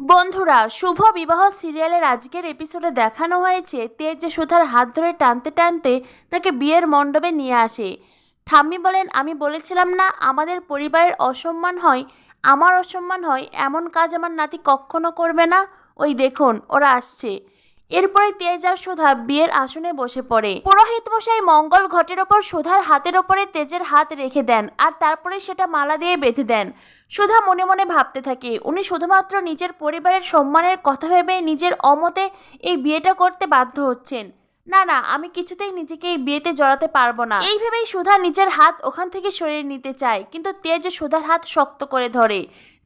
বন্ধুরা, শুভ বিবাহ সিরিয়ালের আজকের এপিসোডে দেখানো হয়েছে তেজ যে সুধার হাত ধরে টানতে টানতে তাকে বিয়ের মণ্ডপে নিয়ে আসে। ঠাম্মি বলেন, আমি বলেছিলাম না আমাদের পরিবারের অসম্মান হয়, আমার অসম্মান হয়, এমন কাজ আমার নাতি কখনো করবে না। ওই দেখুন ওরা আসছে। এরপরে তেজ আর সুধা বিয়ের আসনে বসে পড়ে। পুরোহিত মশাই মঙ্গল ঘটের ওপর সুধার হাতের ওপরে তেজের হাত রেখে দেন আর তারপরে সেটা মালা দিয়ে বেঁধে দেন। সুধা মনে মনে ভাবতে থাকে, উনি শুধুমাত্র নিজের পরিবারের সম্মানের কথা ভেবে নিজের অমতে এই বিয়েটা করতে বাধ্য হচ্ছেন। না না, আমি কিছুতেই নিজেকে এই বিয়েতে জড়াতে পারবো না। এই ভেবেই সুধা নিজের হাত ওখান থেকে সরিয়ে নিতে চায়, কিন্তু তেজ সুধার হাত শক্ত করে ধরে।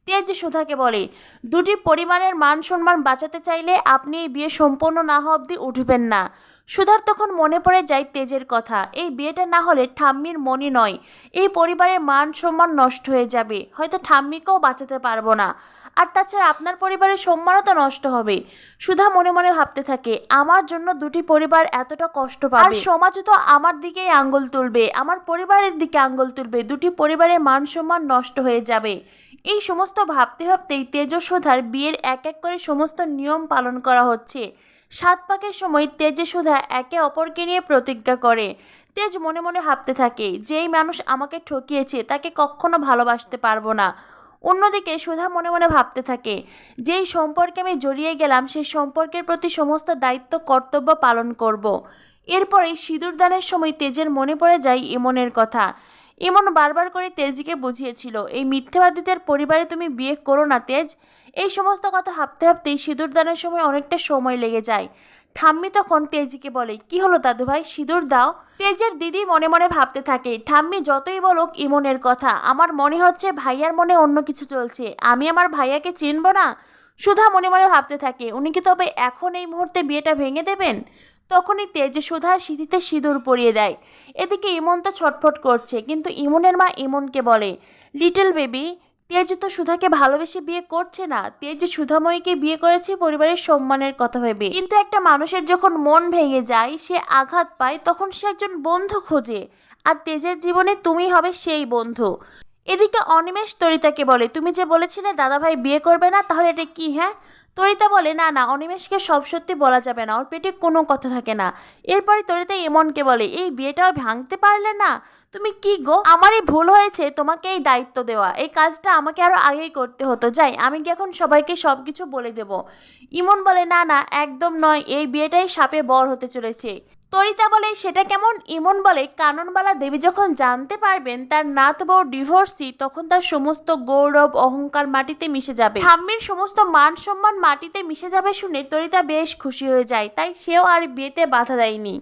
তেজ সুধাকে বলে, দুটি পরিবারের মান সম্মান বাঁচাতে চাইলে আপনি এই বিয়ে সম্পূর্ণ না হওয়া অবধি উঠবেন না। সুধার তখন মনে পড়ে যায় তেজের কথা, এই বিয়েটা না হলে ঠাম্মির মনি নয়, এই পরিবারের মান সম্মান নষ্ট হয়ে যাবে, হয়তো ঠাম্মিকেও বাঁচাতে পারবো না, আর তাছাড়া আপনার পরিবারের সম্মানও তো নষ্ট হবে। সুধা মনে মনে ভাবতে থাকে, আমার জন্য দুটি পরিবার এতটা কষ্ট পাবে, আর সমাজও তো আমার দিকেই আঙ্গুল তুলবে, আমার পরিবারের দিকে আঙ্গুল তুলবে, দুটি পরিবারের মান সম্মান নষ্ট হয়ে যাবে। এই সমস্ত ভাবতে ভাবতেই তেজ ও সুধার বিয়ের এক এক করে সমস্ত নিয়ম পালন করা হচ্ছে। 7 পাকের সময় তেজ সুধা একে অপরকে নিয়ে প্রতিজ্ঞা করে। তেজ মনে মনে ভাবতে থাকে, যেই মানুষ আমাকে ঠকিয়েছে তাকে কখনো ভালোবাসতে পারবো না। অন্যদিকে সুধা মনে মনে ভাবতে থাকে, যেই সম্পর্কে আমি জড়িয়ে গেলাম সেই সম্পর্কের প্রতি সমস্ত দায়িত্ব কর্তব্য পালন করব। এরপরেই সিঁদুরদানের সময় তেজের মনে পড়ে যায় ইমনের কথা। ইমন বারবার করে তেজকে বুঝিয়েছিল, এই মিথ্যেবাদীদের পরিবারে তুমি বিয়ে করো না তেজ। এই সমস্ত কথা ভাবতে ভাবতেই সিঁদুরদানের সময় অনেকটা সময় লেগে যায়। ঠাম্মি তখন তেজকে বলে, কি হলো দাদু ভাই, সিঁদুর দাও। তেজের দিদি মনে মনে ভাবতে থাকে, ঠাম্মি যতই বলুক ইমনের কথা, আমার মনে হচ্ছে ভাইয়ার মনে অন্য কিছু চলছে, আমি আমার ভাইয়াকে চিনব না। সুধা মনে মনে ভাবতে থাকে, উনি কি তবে এখন এই মুহূর্তে বিয়েটা ভেঙে দেবেন? তখনই তেজ সুধার সিঁথিতে সিঁদুর পরিয়ে দেয়। এদিকে ইমন তো ছটফট করছে, কিন্তু ইমনের মা ইমনকে বলে, লিটল বেবি, তেজ তো সুধাকে ভালোবেসে বিয়ে করছে না, তেজ সুধাময়ীকে বিয়ে করেছে পরিবারের সম্মানের কথা ভেবে। কিন্তু একটা মানুষের যখন মন ভেঙে যায়, সে আঘাত পায়, তখন সে একজন বন্ধু খোঁজে, আর তেজের জীবনে তুমি হবে সেই বন্ধু। এদিকে অনিমেষ তরিতাকে বলে, তুমি যে বলেছিলে দাদাভাই বিয়ে করবে না, তাহলে এটা কি? হ্যাঁ। তরিতা বলে, না না, অনিমেষকে সব সত্যি বলা যাবে না, ওর পেটে কোনো কথা থাকে না। এরপরে তরিতা ইমনকে বলে, এই বিয়েটাও ভাঙতে পারলে না তুমি? কি গো, আমারই ভুল হয়েছে তোমাকে এই দায়িত্ব দেওয়া, এই কাজটা আমাকে আরো আগেই করতে হতো, যাই আমি কি এখন সবাইকে সবকিছু বলে দেব। ইমন বলে, না না, একদম নয়, এই বিয়েটাই সাপে বর হতে চলেছে। তরিতা বলে, সেটা কেমন? ইমন বলে, কাননবালা দেবী যখন জানতে পারবেন তার নাত বউ ডিভোর্সি, তখন তার সমস্ত গৌরব অহংকার মাটিতে মিশে যাবে, ঠাম্মির সমস্ত মান সম্মান মাটিতে মিশে যাবে শুনে তরিতা বেশ খুশি হয়ে যায়, তাই সেও আর বিয়েতে বাধা দেয়নি।